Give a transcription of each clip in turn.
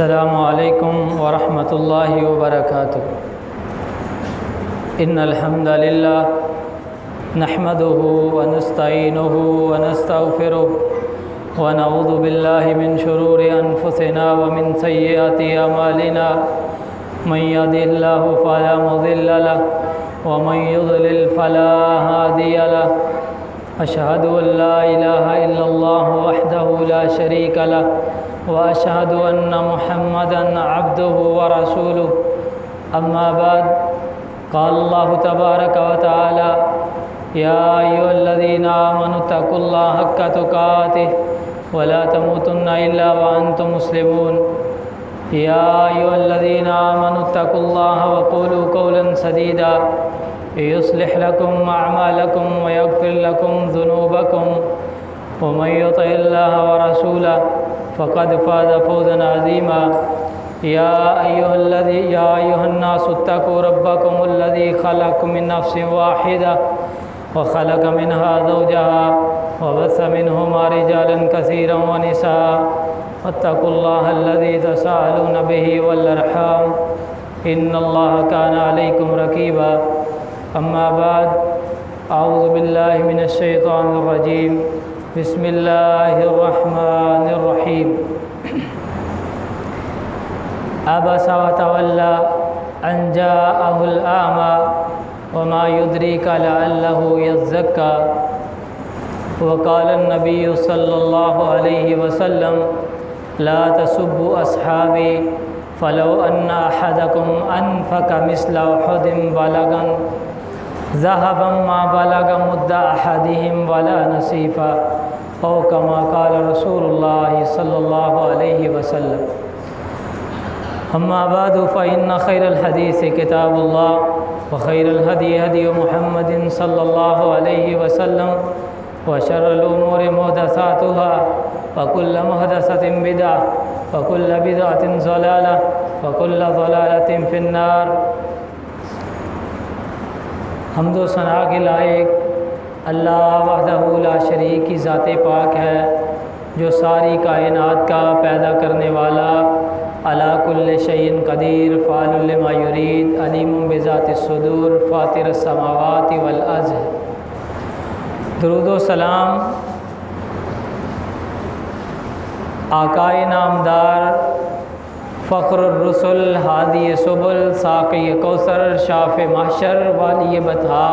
السلام علیکم ورحمۃ اللہ وبرکاتہ۔ ان الحمد للہ نحمده ونستعینه ونستغفره ونعوذ باللہ من شرور انفسنا ومن سیئات اعمالنا من يهد الله فلا مضل له ومن يضلل فلا هادي له اشهد ان لا اله الا الله وحده لا شريك له واشهد ان محمدا عبده ورسوله اما بعد قال الله تبارك وتعالى يا ايها الذين امنوا اتقوا الله حق تقاته ولا تموتن الا وانتم مسلمون يا ايها الذين امنوا اتقوا الله وقولوا قولا سديدا يصلح لكم اعمالكم ويغفر لكم ذنوبكم ومن يطع الله ورسوله فقد فاز فوزا عظيما يا ايها الناس اتقوا ربكم الذي خلقكم من نفس واحده وخلق منها زوجها وبث منهما رجالا كثيرا ونساء واتقوا الله الذي تساءلون به والارحام ان الله كان عليكم رقيبا اما بعد اعوذ بالله من الشيطان الرجيم بسم الله الرحمن الرحيم عبس وتولى ان جاءه الأعمى وما يدريك لعله يزكى وقال النبي صلى الله عليه وسلم لا تسبوا أصحابي فلو أن أحدكم أنفق مثل أحد بلغا ذهبا ما بلغ مد أحدهم ولا نصيفا أو كما قال رسول الله صلى الله عليه وسلم أما بعد فإن خير الحديث كتاب الله وخير الهدي هدي محمد صلى الله عليه وسلم وشر الأمور محدثاتها وكل محدثة بدعة وكل بدعة ضلالة وكل ضلالة في النار۔ حمد و ثنا کے لائق اللہ وحدہ لا شریک کی ذات پاک ہے جو ساری کائنات کا پیدا کرنے والا، علی کل شیء قدیر، فاعل لما یرید، علیم بذات الصدور، فاطر السماوات والارض۔ درود و سلام آقائے نامدار، فخر الرسل، ہادی سبل، ساقی کوثر، شاف محشر، والی بطحا،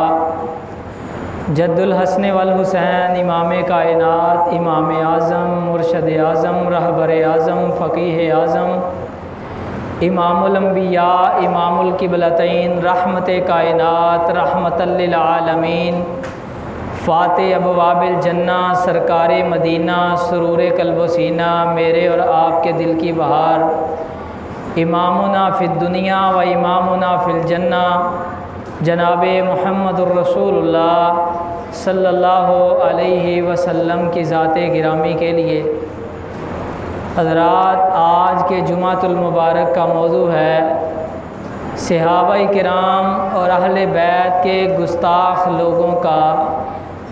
جد الحسن والحسین، امام کائنات، امام اعظم، مرشد اعظم، رہبر اعظم، فقیہ اعظم، امام الانبیاء، امام القبلتین، رحمت کائنات، رحمت للعالمین، فاتح ابواب الجنہ، سرکار مدینہ، سرور قلب و سینہ، میرے اور آپ کے دل کی بہار، امامنا فی الدنیا و امامنا فی الجنہ، جناب محمد الرسول اللہ صلی اللہ علیہ وسلم کی ذات گرامی کے لیے حضرات، آج کے جمعۃ المبارک کا موضوع ہے صحابہ کرام اور اہل بیت کے گستاخ لوگوں کا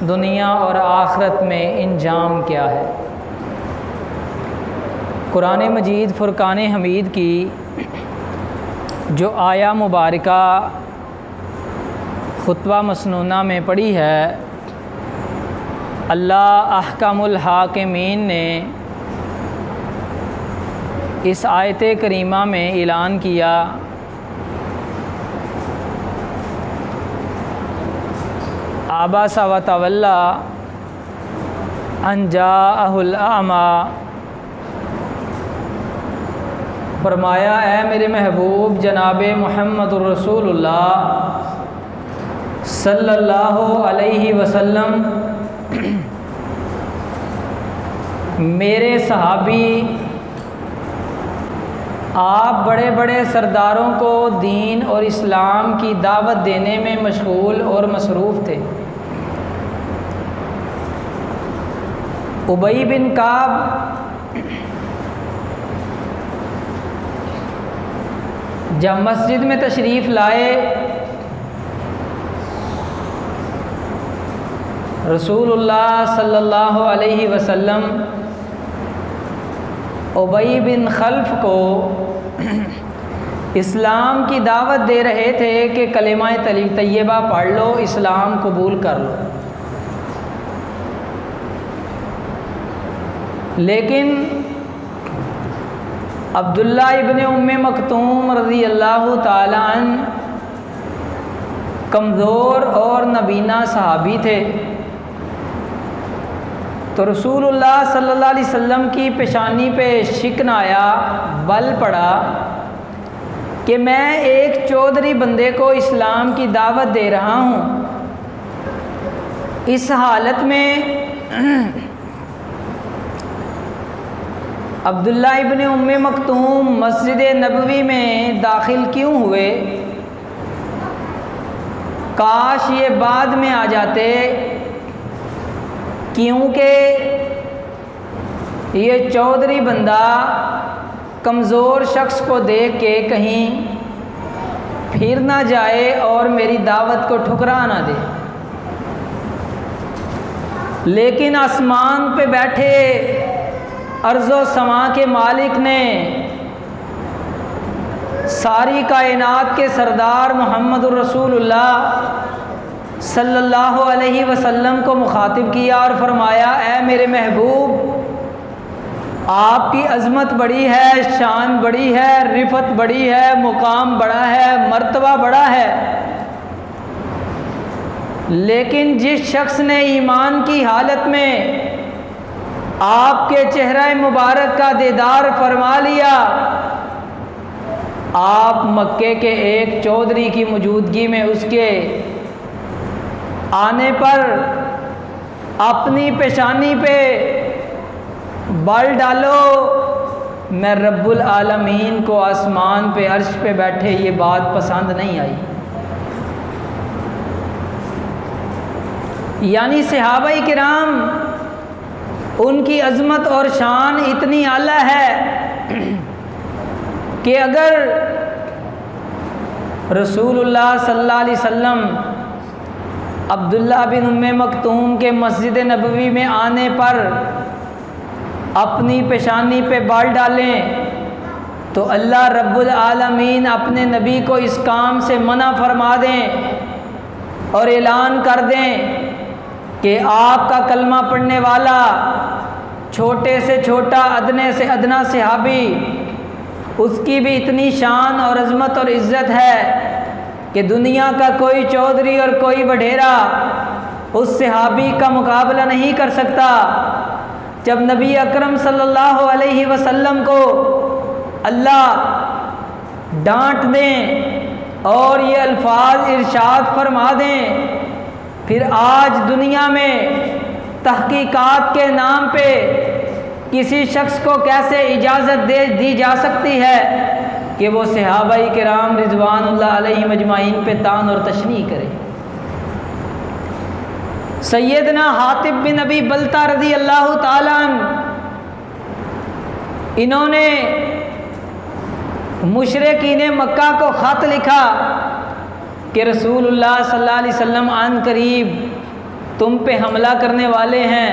دنیا اور آخرت میں انجام کیا ہے۔ قرآن مجید فرقان حمید کی جو آیہ مبارکہ خطبہ مسنونہ میں پڑھی ہے، اللہ احکم الحاکمین نے اس آیت کریمہ میں اعلان کیا عبس وتولی ان جاءہ الأعمى، فرمایا اے میرے محبوب جناب محمد الرسول اللہ صلی اللہ علیہ وسلم، میرے صحابی، آپ بڑے بڑے سرداروں کو دین اور اسلام کی دعوت دینے میں مشغول اور مصروف تھے۔ ابی بن کعب جب مسجد میں تشریف لائے، رسول اللہ صلی اللہ علیہ وسلم ابی بن خلف کو اسلام کی دعوت دے رہے تھے کہ کلمہ طیبہ پڑھ لو، اسلام قبول کر لو، لیکن عبداللہ ابن ام مکتوم رضی اللہ تعالی عنہ کمزور اور نبینا صحابی تھے، تو رسول اللہ صلی اللہ علیہ وسلم کی پیشانی پہ شکن آیا، بل پڑا کہ میں ایک چودھری بندے کو اسلام کی دعوت دے رہا ہوں، اس حالت میں عبداللہ ابن ام مکتوم مسجد نبوی میں داخل کیوں ہوئے؟ کاش یہ بعد میں آ جاتے، کیونکہ یہ چودھری بندہ کمزور شخص کو دیکھ کے کہیں پھر نہ جائے اور میری دعوت کو ٹھکرا نہ دے۔ لیکن آسمان پہ بیٹھے ارض و سما کے مالک نے ساری کائنات کے سردار محمد الرسول اللہ صلی اللہ علیہ وسلم کو مخاطب کیا اور فرمایا، اے میرے محبوب، آپ کی عظمت بڑی ہے، شان بڑی ہے، رفعت بڑی ہے، مقام بڑا ہے، مرتبہ بڑا ہے، لیکن جس شخص نے ایمان کی حالت میں آپ کے چہرہ مبارک کا دیدار فرما لیا، آپ مکے کے ایک چودھری کی موجودگی میں اس کے آنے پر اپنی پیشانی پہ بل ڈالو، میں رب العالمین کو آسمان پہ عرش پہ بیٹھے یہ بات پسند نہیں آئی۔ یعنی صحابہ کرام ان کی عظمت اور شان اتنی اعلیٰ ہے کہ اگر رسول اللہ صلی اللہ علیہ وسلم عبداللہ بن ام مکتوم کے مسجد نبوی میں آنے پر اپنی پیشانی پہ بال ڈالیں تو اللہ رب العالمین اپنے نبی کو اس کام سے منع فرما دیں اور اعلان کر دیں کہ آپ کا کلمہ پڑھنے والا چھوٹے سے چھوٹا، ادنے سے ادنا صحابی، اس کی بھی اتنی شان اور عظمت اور عزت ہے کہ دنیا کا کوئی چودھری اور کوئی وڈیرا اس صحابی کا مقابلہ نہیں کر سکتا۔ جب نبی اکرم صلی اللہ علیہ وسلم کو اللہ ڈانٹ دیں اور یہ الفاظ ارشاد فرما دیں، پھر آج دنیا میں تحقیقات کے نام پہ کسی شخص کو کیسے اجازت دی جا سکتی ہے کہ وہ صحابہ کرام رضوان اللہ علیہ مجمعین پہ طعن اور تشنیع کرے؟ سیدنا حاطب بن ابی بلتہ رضی اللہ تعالیٰ عنہ، انہوں نے مشرکین مکہ کو خط لکھا کہ رسول اللہ صلی اللہ علیہ وسلم عن قریب تم پہ حملہ کرنے والے ہیں۔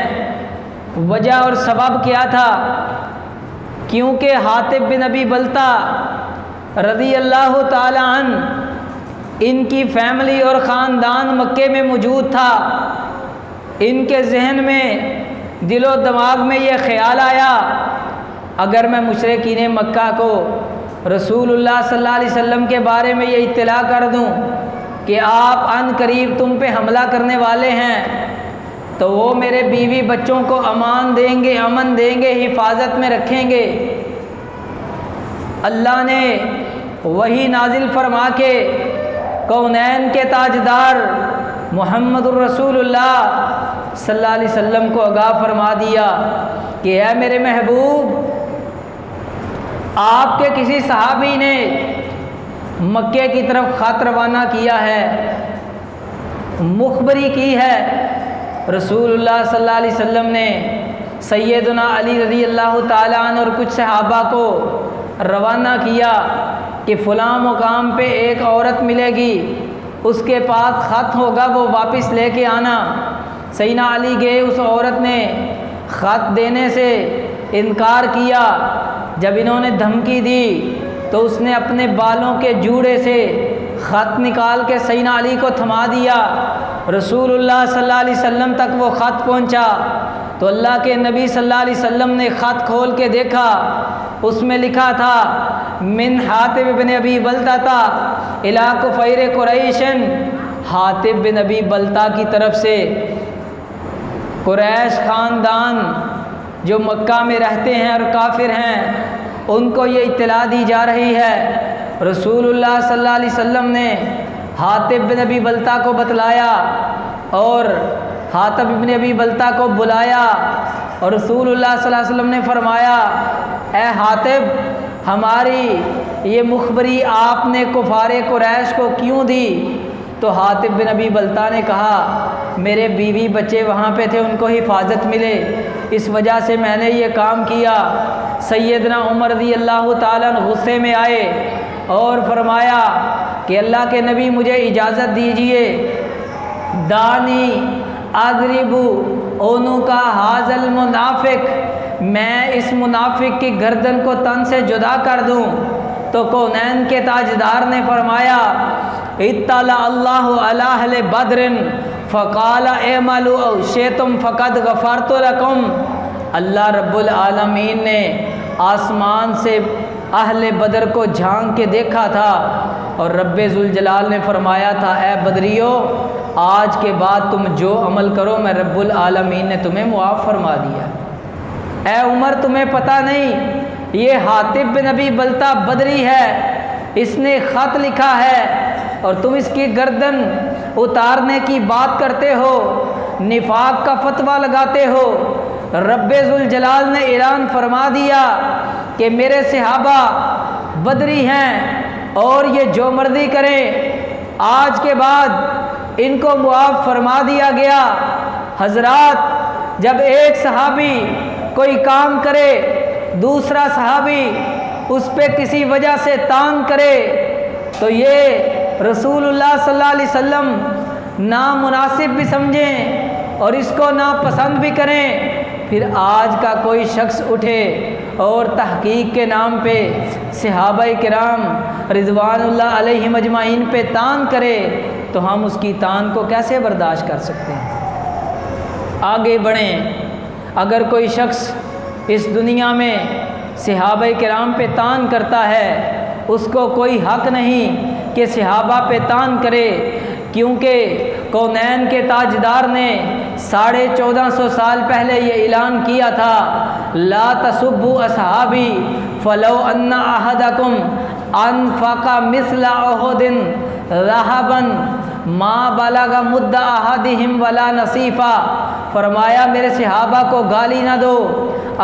وجہ اور سبب کیا تھا؟ کیونکہ حاطب بن ابی بلتہ رضی اللہ تعالی عنہ، ان کی فیملی اور خاندان مکے میں موجود تھا۔ ان کے ذہن میں، دل و دماغ میں یہ خیال آیا، اگر میں مشرکین مکہ کو رسول اللہ صلی اللہ علیہ وسلم کے بارے میں یہ اطلاع کر دوں کہ آپ عن قریب تم پہ حملہ کرنے والے ہیں، تو وہ میرے بیوی بچوں کو امان دیں گے، امن دیں گے، حفاظت میں رکھیں گے۔ اللہ نے وحی نازل فرما کے کونین کے تاجدار محمد الرسول اللہ صلی اللہ علیہ وسلم کو آگاہ فرما دیا کہ اے میرے محبوب، آپ کے کسی صحابی نے مکے کی طرف خط روانہ کیا ہے، مخبری کی ہے۔ رسول اللہ صلی اللہ علیہ وسلم نے سیدنا علی رضی اللہ تعالیٰ عنہ اور کچھ صحابہ کو روانہ کیا کہ فلاں مقام پہ ایک عورت ملے گی، اس کے پاس خط ہوگا، وہ واپس لے کے آنا۔ سیدنا علی گئے، اس عورت نے خط دینے سے انکار کیا، جب انہوں نے دھمکی دی تو اس نے اپنے بالوں کے جوڑے سے خط نکال کے سیدنا علی کو تھما دیا۔ رسول اللہ صلی اللہ علیہ وسلم تک وہ خط پہنچا تو اللہ کے نبی صلی اللہ علیہ وسلم نے خط کھول کے دیکھا، اس میں لکھا تھا من حاطب بن ابی بلتہ الی کفیر قریش، حاطب بن ابی بلتہ کی طرف سے قریش خاندان جو مکہ میں رہتے ہیں اور کافر ہیں ان کو یہ اطلاع دی جا رہی ہے۔ رسول اللہ صلی اللہ علیہ وسلم نے حاطب بن ابی بلتہ کو بتلایا اور حاطب بن ابی بلتہ کو بلایا، اور رسول اللہ صلی اللہ علیہ وسلم نے فرمایا اے حاطب، ہماری یہ مخبری آپ نے کفار قریش کو کیوں دی؟ تو حاطب بن ابی بلتہ نے کہا میرے بیوی بچے وہاں پہ تھے، ان کو حفاظت ملے، اس وجہ سے میں نے یہ کام کیا۔ سیدنا عمر رضی اللہ تعالیٰ عنہ غصے میں آئے اور فرمایا کہ اللہ کے نبی مجھے اجازت دیجئے، دانی اضرب عنق ھذا المنافق، میں اس منافق کی گردن کو تن سے جدا کر دوں۔ تو کونین کے تاجدار نے فرمایا اطلع اللہ علی اہل بدر فقال اعملوا شئتم فقد غفرت لکم، اللہ رب العالمین نے آسمان سے اہل بدر کو جھانک کے دیکھا تھا اور رب ذوالجلال نے فرمایا تھا اے بدریو، آج کے بعد تم جو عمل کرو میں رب العالمین نے تمہیں معاف فرما دیا۔ اے عمر تمہیں پتہ نہیں یہ حاطب بن ابی بلتہ بدری ہے، اس نے خط لکھا ہے اور تم اس کی گردن اتارنے کی بات کرتے ہو، نفاق کا فتویٰ لگاتے ہو۔ رب ذوالجلال نے اعلان فرما دیا کہ میرے صحابہ بدری ہیں اور یہ جو مرضی کریں، آج کے بعد ان کو معاف فرما دیا گیا۔ حضرات، جب ایک صحابی کوئی کام کرے، دوسرا صحابی اس پہ کسی وجہ سے تان کرے تو یہ رسول اللہ صلی اللہ علیہ وسلم نامناسب بھی سمجھیں اور اس کو ناپسند بھی کریں، پھر آج کا کوئی شخص اٹھے اور تحقیق کے نام پہ صحابہ کرام رضوان اللہ علیہم اجمعین پہ تان کرے تو ہم اس کی تان کو کیسے برداشت کر سکتے ہیں؟ آگے بڑھیں۔ اگر کوئی شخص اس دنیا میں صحابہ کرام پہ تان کرتا ہے، اس کو کوئی حق نہیں کہ صحابہ پہ تان کرے، کیونکہ کونین کے تاجدار نے 1450 سال پہلے یہ اعلان کیا تھا لا تسبوا اصحابی فلو ان احدکم انفق مثل احد ذهبا ما بلغ مد احدہم ولا نصیفا، فرمایا میرے صحابہ کو گالی نہ دو،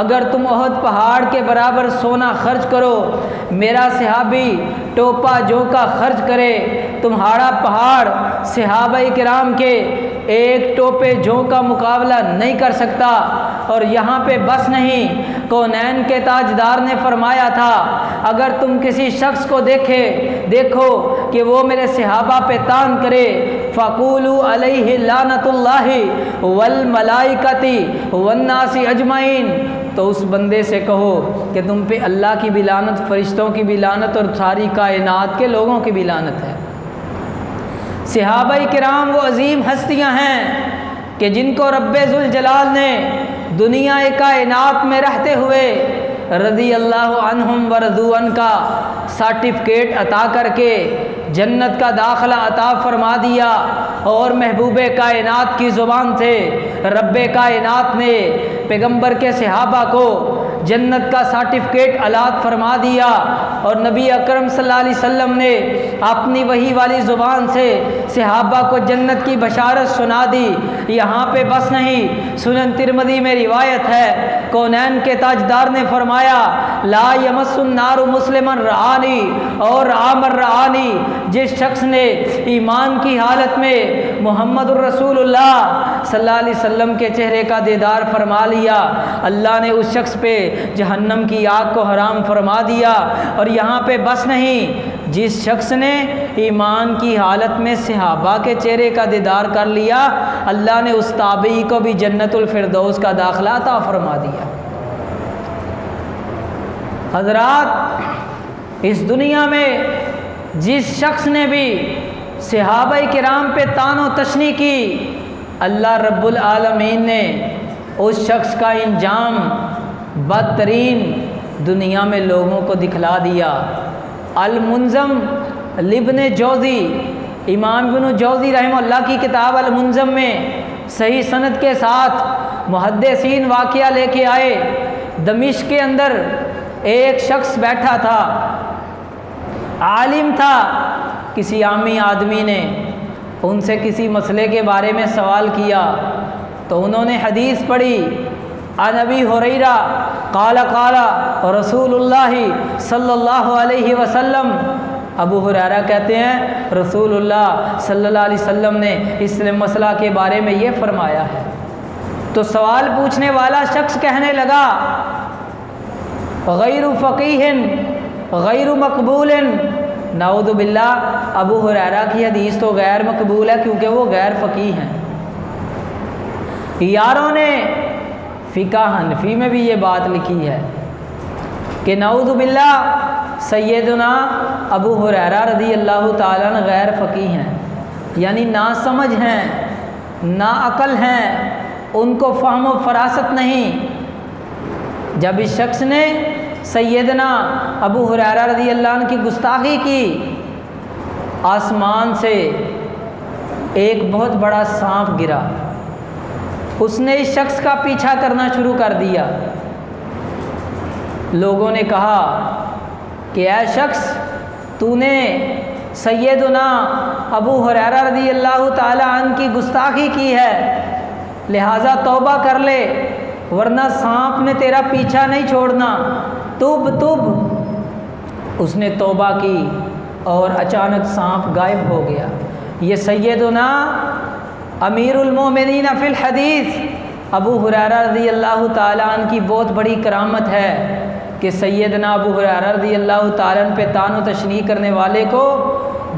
اگر تم احد پہاڑ کے برابر سونا خرچ کرو، میرا صحابی ٹوپا جو کا خرچ کرے، تمہارا پہاڑ صحابہ کرام کے ایک ٹوپے جو کا مقابلہ نہیں کر سکتا۔ اور یہاں پہ بس نہیں، کونین کے تاجدار نے فرمایا تھا اگر تم کسی شخص کو دیکھو کہ وہ میرے صحابہ پہ تان کرے، فَقُولُوا عَلَيْهِ لَعْنَةُ اللَّهِ وَالْمَلَائِكَةِ وَالنَّاسِ أَجْمَعِينَ، تو اس بندے سے کہو کہ تم پہ اللہ کی بھی لعنت، فرشتوں کی بھی لعنت اور ساری کائنات کے لوگوں کی بھی لعنت ہے۔ صحابہ کرام وہ عظیم ہستیاں ہیں کہ جن کو رب ذوالجلال نے دنیا کائنات میں رہتے ہوئے رضی اللہ عنہم ورضوا عنہ کا سرٹیفکیٹ عطا کر کے جنت کا داخلہ عطا فرما دیا، اور محبوب کائنات کی زبان سے رب کائنات نے پیغمبر کے صحابہ کو جنت کا سرٹیفکیٹ عطا فرما دیا، اور نبی اکرم صلی اللہ علیہ وسلم نے اپنی وحی والی زبان سے صحابہ کو جنت کی بشارت سنا دی۔ یہاں پہ بس نہیں، سنن ترمذی میں روایت ہے کونین کے تاجدار نے فرمایا لا یمس النار مسلما رعانی اور عامر رعانی، جس شخص نے ایمان کی حالت میں محمد الرسول اللہ صلی اللہ علیہ وسلم کے چہرے کا دیدار فرما لیا، اللہ نے اس شخص پہ جہنم کی آگ کو حرام فرما دیا۔ اور یہاں پہ بس نہیں، جس شخص نے ایمان کی حالت میں صحابہ کے چہرے کا دیدار کر لیا، اللہ نے اس تابعی کو بھی جنت الفردوس کا داخلہ عطا فرما دیا۔ حضرات، اس دنیا میں جس شخص نے بھی صحابہ کرام پہ طعن و تشنیع کی، اللہ رب العالمین نے اس شخص کا انجام بدترین دنیا میں لوگوں کو دکھلا دیا۔ المنظم لابن جوزی، امام ابن جوزی رحمہ اللہ کی کتاب المنظم میں صحیح سند کے ساتھ محدثین واقعہ لے کے آئے۔ دمشق کے اندر ایک شخص بیٹھا تھا، عالم تھا، کسی عامی آدمی نے ان سے کسی مسئلے کے بارے میں سوال کیا تو انہوں نے حدیث پڑھی، عن ابی ہریرہ قال قال رسول اللہ صلی اللہ علیہ وسلم۔ ابو ہریرہ کہتے ہیں رسول اللہ صلی اللہ علیہ وسلم نے اس مسئلہ کے بارے میں یہ فرمایا ہے۔ تو سوال پوچھنے والا شخص کہنے لگا غیر فقیہ غیر مقبول، نعوذ باللہ، ابو ہریرہ کی حدیث تو غیر مقبول ہے کیونکہ وہ غیر فقیہ ہیں۔ یاروں نے فقہ حنفی میں بھی یہ بات لکھی ہے کہ نعوذ باللہ سیدنا ابو ہریرہ رضی اللہ تعالیٰ عنہ غیر فقیہ ہیں، یعنی نا سمجھ ہیں، نا عقل ہیں، ان کو فہم و فراست نہیں۔ جب اس شخص نے سیدنا ابو ہریرہ رضی اللہ عنہ کی گستاخی کی، آسمان سے ایک بہت بڑا سانپ گرا، اس نے اس شخص کا پیچھا کرنا شروع کر دیا۔ لوگوں نے کہا کہ اے شخص، تو نے سیدنا ابو ہریرہ رضی اللہ تعالی عنہ کی گستاخی کی ہے، لہٰذا توبہ کر لے ورنہ سانپ نے تیرا پیچھا نہیں چھوڑنا، تب۔ اس نے توبہ کی اور اچانک سانپ غائب ہو گیا۔ یہ سیدنا امیر المومنین فی الحدیث ابو ہریرہ رضی اللہ تعالیٰ عنہ کی بہت بڑی کرامت ہے کہ سیدنا ابو ہریرہ رضی اللہ تعالیٰ عنہ پہ طعن و تشنیع کرنے والے کو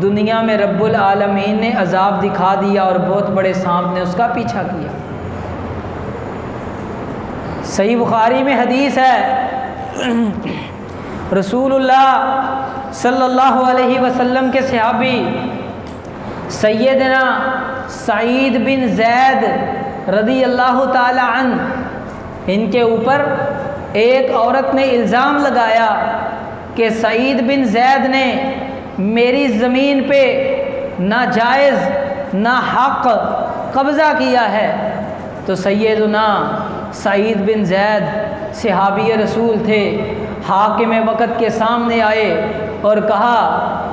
دنیا میں رب العالمین نے عذاب دکھا دیا اور بہت بڑے سانپ نے اس کا پیچھا کیا۔ صحیح بخاری میں حدیث ہے، رسول اللہ صلی اللہ علیہ وسلم کے صحابی سیدنا سعید بن زید رضی اللہ تعالی عنہ، ان کے اوپر ایک عورت نے الزام لگایا کہ سعید بن زید نے میری زمین پہ ناجائز ناحق قبضہ کیا ہے۔ تو سیدنا سعید بن زید صحابی رسول تھے، حاکم وقت کے سامنے آئے اور کہا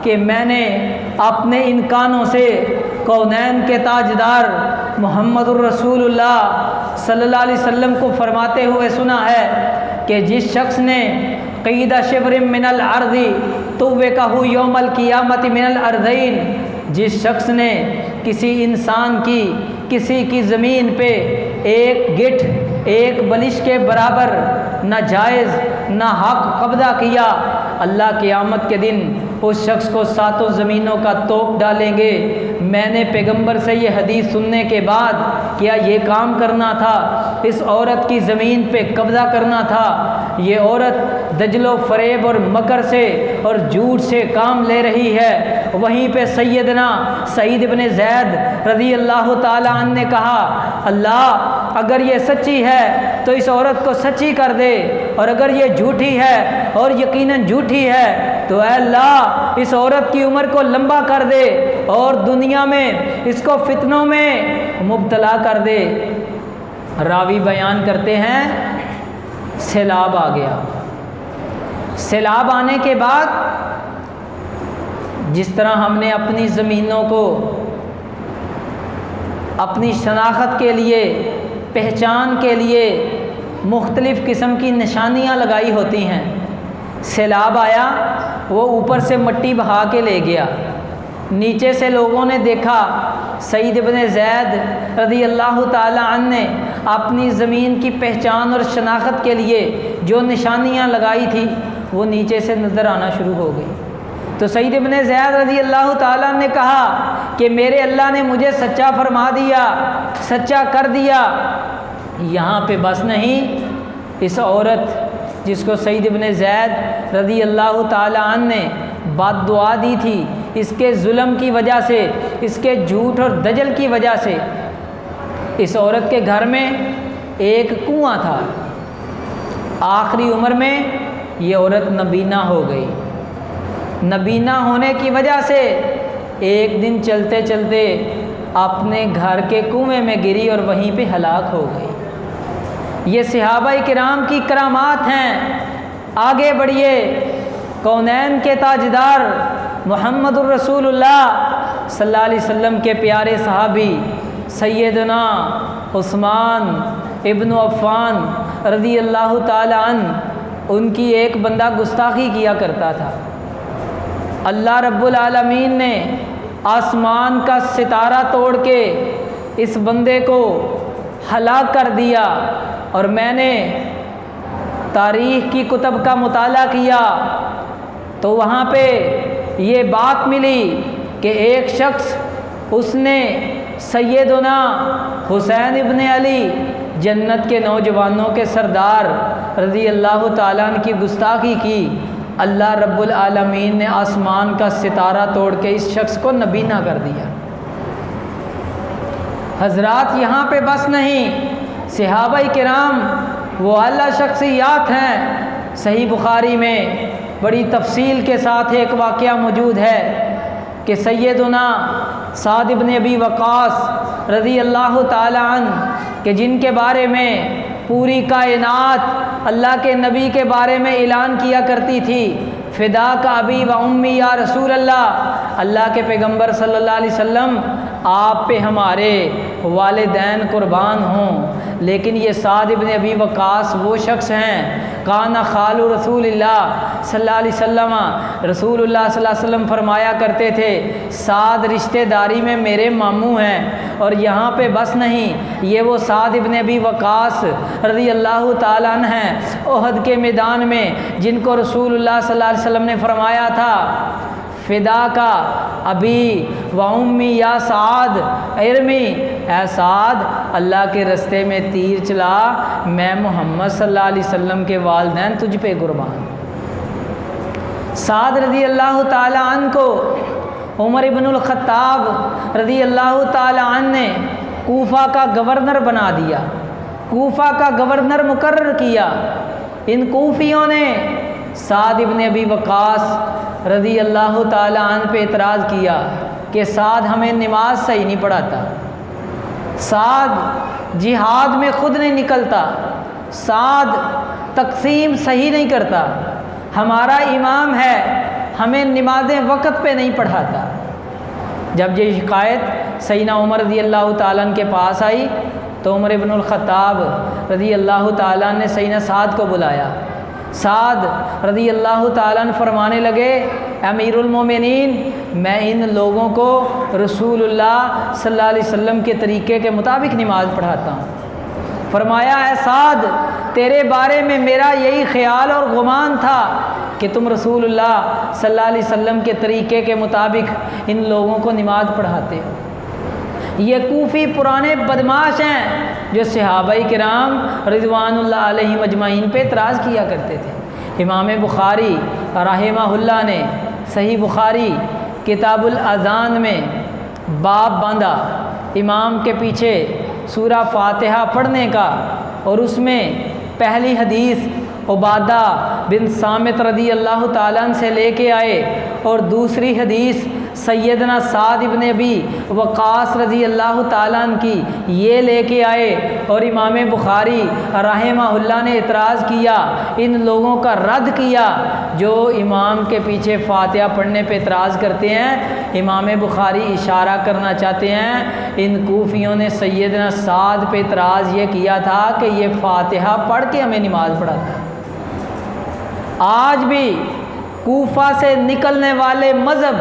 کہ میں نے اپنے ان کانوں سے کونین کے تاجدار محمد الرسول اللہ صلی اللہ علیہ وسلم کو فرماتے ہوئے سنا ہے کہ جس شخص نے قید شبر من الارض طوقہ یوم القیامت من الارضین، جس شخص نے کسی انسان کی کسی کی زمین پہ ایک گٹھ ایک بلش کے برابر ناجائز ناحق قبضہ کیا، اللہ قیامت کے دن اس شخص کو 7 زمینوں کا توپ ڈالیں گے۔ میں نے پیغمبر سے یہ حدیث سننے کے بعد کیا یہ کام کرنا تھا، اس عورت کی زمین پہ قبضہ کرنا تھا۔ یہ عورت دجل و فریب اور مکر سے اور جھوٹ سے کام لے رہی ہے۔ وہیں پہ سیدنا سعید بن زید رضی اللہ تعالی عنہ نے کہا اللہ اگر یہ سچی ہے تو اس عورت کو سچی کر دے، اور اگر یہ جھوٹی ہے اور یقیناً جھوٹی ہے تو اے اللہ اس عورت کی عمر کو لمبا کر دے اور دنیا میں اس کو فتنوں میں مبتلا کر دے۔ راوی بیان کرتے ہیں سیلاب آ گیا۔ سیلاب آنے کے بعد جس طرح ہم نے اپنی زمینوں کو اپنی شناخت کے لیے پہچان کے لیے مختلف قسم کی نشانیاں لگائی ہوتی ہیں، سیلاب آیا وہ اوپر سے مٹی بہا کے لے گیا، نیچے سے لوگوں نے دیکھا سعید بن زید رضی اللہ تعالی عنہ نے اپنی زمین کی پہچان اور شناخت کے لیے جو نشانیاں لگائی تھی وہ نیچے سے نظر آنا شروع ہو گئی۔ تو سعید بن زید رضی اللہ تعالیٰ نے کہا کہ میرے اللہ نے مجھے سچا فرما دیا، سچا کر دیا۔ یہاں پہ بس نہیں، اس عورت جس کو سعید ابن زید رضی اللہ تعالی عنہ نے بد دعا دی تھی، اس کے ظلم کی وجہ سے، اس کے جھوٹ اور دجل کی وجہ سے، اس عورت کے گھر میں ایک کنواں تھا۔ آخری عمر میں یہ عورت نبینا ہو گئی۔ نبینا ہونے کی وجہ سے ایک دن چلتے چلتے اپنے گھر کے کنویں میں گری اور وہیں پہ ہلاک ہو گئی۔ یہ صحابہ کرام کی کرامات ہیں۔ آگے بڑھیے، کونین کے تاجدار محمد الرسول اللہ صلی اللہ علیہ وسلم کے پیارے صحابی سیدنا عثمان ابن عفان رضی اللہ تعالی عنہ، ان کی ایک بندہ گستاخی کیا کرتا تھا۔ اللہ رب العالمین نے آسمان کا ستارہ توڑ کے اس بندے کو ہلاک کر دیا، اور میں نے تاریخ کی کتب کا مطالعہ کیا تو وہاں پہ یہ بات ملی کہ ایک شخص، اس نے سیدنا حسین ابن علی جنت کے نوجوانوں کے سردار رضی اللہ تعالیٰ عنہ کی گستاخی کی۔ اللہ رب العالمین نے آسمان کا ستارہ توڑ کے اس شخص کو نبینا کر دیا۔ حضرات، یہاں پہ بس نہیں، صحابہ کرام وہ اعلیٰ شخصیات ہیں۔ صحیح بخاری میں بڑی تفصیل کے ساتھ ایک واقعہ موجود ہے کہ سیدنا سعد بن ابی وقاص رضی اللہ تعالی عنہ کہ جن کے بارے میں پوری کائنات اللہ کے نبی کے بارے میں اعلان کیا کرتی تھی، فدا کا ابی و امی یا رسول اللہ کے پیغمبر صلی اللہ علیہ وسلم آپ پہ ہمارے والدین قربان ہوں، لیکن یہ سعد بن ابی وقاص وہ شخص ہیں، کان خال رسول اللہ صلی اللہ علیہ وسلم، رسول اللہ صلی اللہ علیہ وسلم فرمایا کرتے تھے سعد رشتہ داری میں میرے ماموں ہیں۔ اور یہاں پہ بس نہیں، یہ وہ سعد بن ابی وقاص رضی اللہ تعالیٰ عنہ ہیں احد کے میدان میں، جن کو رسول اللہ صلی اللہ علیہ وسلم نے فرمایا تھا فدا کا ابی و امی یا سعد ارمی، اے سعد اللہ کے رستے میں تیر چلا، میں محمد صلی اللہ علیہ وسلم کے والدین تجھ پہ قربان۔ سعد رضی اللہ تعالی عنہ کو عمر ابن الخطاب رضی اللہ تعالی عنہ نے کوفہ کا گورنر بنا دیا، کوفہ کا گورنر مقرر کیا۔ ان کوفیوں نے سعد ابن ابی وقاص رضی اللہ تعالی عنہ پہ اعتراض کیا کہ سعد ہمیں نماز صحیح نہیں پڑھاتا، سعد جہاد میں خود نہیں نکلتا، سعد تقسیم صحیح نہیں کرتا، ہمارا امام ہے ہمیں نمازیں وقت پہ نہیں پڑھاتا۔ جب یہ شکایت سیدنا عمر رضی اللہ تعالیٰ عنہ کے پاس آئی تو عمر ابن الخطاب رضی اللہ تعالیٰ عنہ نے سیدنا سعد کو بلایا۔ سعد رضی اللہ تعالیٰ عنہ فرمانے لگے، امیر المومنین، میں ان لوگوں کو رسول اللہ صلی اللہ علیہ وسلم کے طریقے کے مطابق نماز پڑھاتا ہوں۔ فرمایا، اے سعد، تیرے بارے میں میرا یہی خیال اور گمان تھا کہ تم رسول اللہ صلی اللہ علیہ وسلم کے طریقے کے مطابق ان لوگوں کو نماز پڑھاتے ہو۔ یہ کوفی پرانے بدماش ہیں جو صحابہ کرام رضوان اللہ علیہم اجمعین پہ اعتراض کیا کرتے تھے۔ امام بخاری رحمہ اللہ نے صحیح بخاری کتاب الاذان میں باب باندھا امام کے پیچھے سورہ فاتحہ پڑھنے کا، اور اس میں پہلی حدیث عبادہ بن صامت رضی اللہ تعالیٰ عنہ سے لے کے آئے، اور دوسری حدیث سیدنا سعد ابن ابی وقاص رضی اللہ تعالیٰ عنہ کی یہ لے کے آئے، اور امام بخاری رحمہ اللہ نے اعتراض کیا، ان لوگوں کا رد کیا جو امام کے پیچھے فاتحہ پڑھنے پہ اعتراض کرتے ہیں۔ امام بخاری اشارہ کرنا چاہتے ہیں ان کوفیوں نے سیدنا سعد پہ اعتراض یہ کیا تھا کہ یہ فاتحہ پڑھ کے ہمیں نماز پڑھاتا ہے۔ آج بھی کوفہ سے نکلنے والے مذہب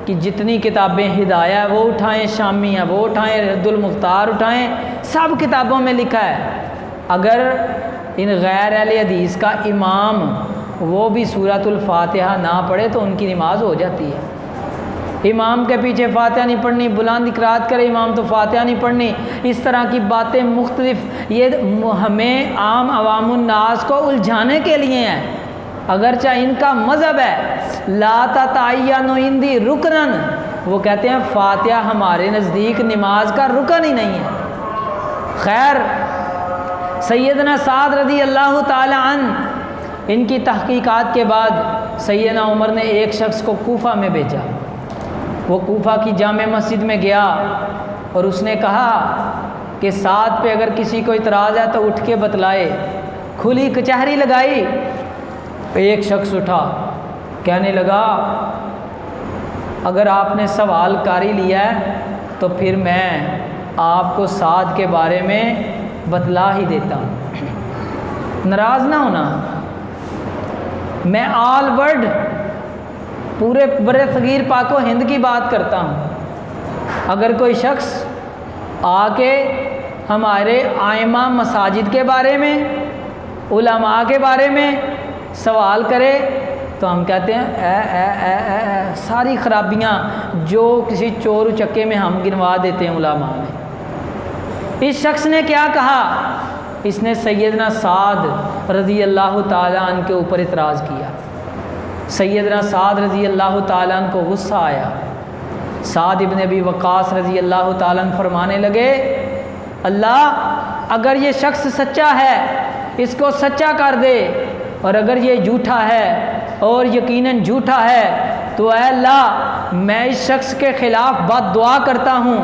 کی جتنی کتابیں ہدایہ وہ اٹھائیں، شامیہ وہ اٹھائیں، رد المختار اٹھائیں، سب کتابوں میں لکھا ہے اگر ان غیر اہل حدیث کا امام وہ بھی سورۃ الفاتحہ نہ پڑھے تو ان کی نماز ہو جاتی ہے۔ امام کے پیچھے فاتحہ نہیں پڑھنی، بلند قرات کرے امام تو فاتحہ نہیں پڑھنی، اس طرح کی باتیں مختلف، یہ ہمیں عام عوام الناس کو الجھانے کے لیے ہیں۔ اگرچہ ان کا مذہب ہے لا تتعین عندی رکنن، وہ کہتے ہیں فاتحہ ہمارے نزدیک نماز کا رکن ہی نہیں ہے۔ خیر، سیدنا سعد رضی اللہ تعالی عنہ، ان کی تحقیقات کے بعد سیدنا عمر نے ایک شخص کو کوفہ میں بھیجا۔ وہ کوفہ کی جامع مسجد میں گیا اور اس نے کہا کہ سعد پہ اگر کسی کو اعتراض ہے تو اٹھ کے بتلائے۔ کھلی کچہری لگائی، ایک شخص اٹھا، کہنے لگا اگر آپ نے سوال کاری لیا ہے تو پھر میں آپ کو سعد کے بارے میں بتلا ہی دیتا ہوں، ناراض نہ ہونا۔ میں آل ورلڈ، پورے بر صغیر پاک و ہند کی بات کرتا ہوں۔ اگر کوئی شخص آ کے ہمارے ائمہ مساجد کے بارے میں، علماء کے بارے میں سوال کرے تو ہم کہتے ہیں ساری خرابیاں جو کسی چور چکے میں ہم گنوا دیتے ہیں علماء میں۔ اس شخص نے کیا کہا؟ اس نے سیدنا سعد رضی اللہ تعالیٰ عنہ کے اوپر اعتراض کیا۔ سیدنا سعد رضی اللہ تعالیٰ عنہ کو غصہ آیا۔ سعد ابن ابی وقاص رضی اللہ تعالیٰ عنہ فرمانے لگے اللہ اگر یہ شخص سچا ہے اس کو سچا کر دے، اور اگر یہ جھوٹا ہے اور یقیناً جھوٹا ہے تو اے اللہ میں اس شخص کے خلاف بد دعا کرتا ہوں،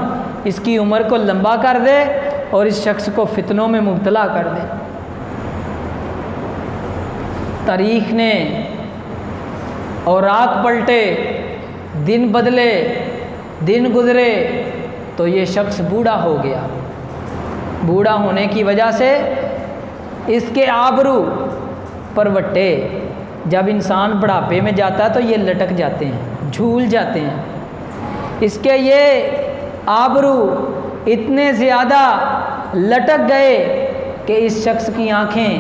اس کی عمر کو لمبا کر دے اور اس شخص کو فتنوں میں مبتلا کر دے۔ تاریخ نے اوراق پلٹے، دن بدلے، دن گزرے تو یہ شخص بوڑھا ہو گیا۔ بوڑھا ہونے کی وجہ سے اس کے آبرو پروٹے، جب انسان بڑھاپے میں جاتا ہے تو یہ لٹک جاتے ہیں، جھول جاتے ہیں۔ اس کے یہ آبرو اتنے زیادہ لٹک گئے کہ اس شخص کی آنکھیں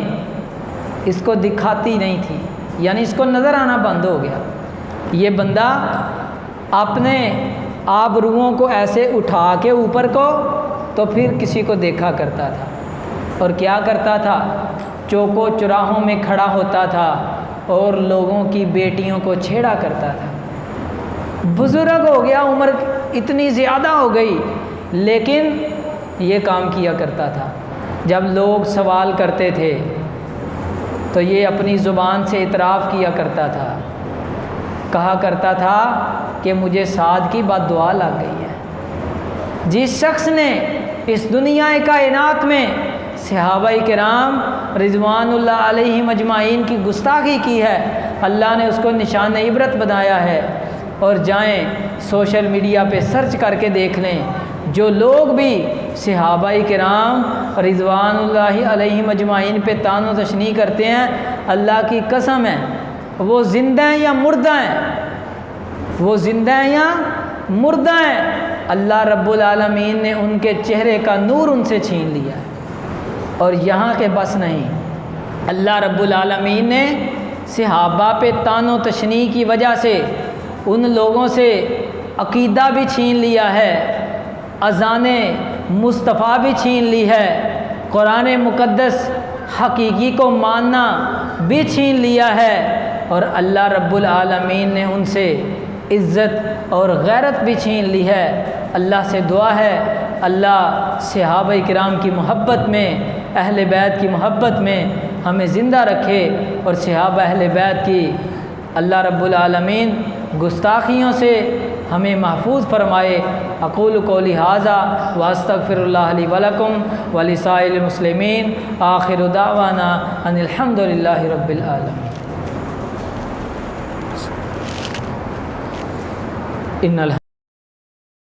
اس کو دکھاتی نہیں تھی، یعنی اس کو نظر آنا بند ہو گیا۔ یہ بندہ اپنے آبروؤں کو ایسے اٹھا کے اوپر کو تو پھر کسی کو دیکھا کرتا تھا، اور کیا کرتا تھا؟ چوکوں چراہوں میں کھڑا ہوتا تھا اور لوگوں کی بیٹیوں کو چھیڑا کرتا تھا۔ بزرگ ہو گیا، عمر اتنی زیادہ ہو گئی، لیکن یہ کام کیا کرتا تھا۔ جب لوگ سوال کرتے تھے تو یہ اپنی زبان سے اعتراف کیا کرتا تھا، کہا کرتا تھا کہ مجھے سعد کی بد دعا لگ گئی ہے۔ جس شخص نے اس دنیا کائنات میں صحابہ کرام رضوان اللہ علیہم اجمعین کی گستاخی کی ہے، اللہ نے اس کو نشان عبرت بنایا ہے۔ اور جائیں سوشل میڈیا پہ سرچ کر کے دیکھ لیں، جو لوگ بھی صحابہ کرام رضوان اللہ علیہم اجمعین پہ طعن و تشنیع کرتے ہیں، اللہ کی قسم ہے وہ زندہ ہیں یا مردہ ہیں، وہ زندہ ہیں یا مردہ ہیں، اللہ رب العالمین نے ان کے چہرے کا نور ان سے چھین لیا ہے۔ اور یہاں کے بس نہیں، اللہ رب العالمین نے صحابہ پہ طعن و تشنیع کی وجہ سے ان لوگوں سے عقیدہ بھی چھین لیا ہے، اذان مصطفیٰ بھی چھین لی ہے، قرآن مقدس حقیقی کو ماننا بھی چھین لیا ہے، اور اللہ رب العالمین نے ان سے عزت اور غیرت بھی چھین لی ہے۔ اللہ سے دعا ہے اللہ صحابہ کرام کی محبت میں، اہل بیت کی محبت میں ہمیں زندہ رکھے، اور صحابہ اہل بیت کی اللہ رب العالمین گستاخیوں سے ہمیں محفوظ فرمائے۔ اقول قولی ھذا واستغفر اللہ لی ولکم ولسائر المسلمین، آخر دعوانا ان الحمد للہ رب العالمین۔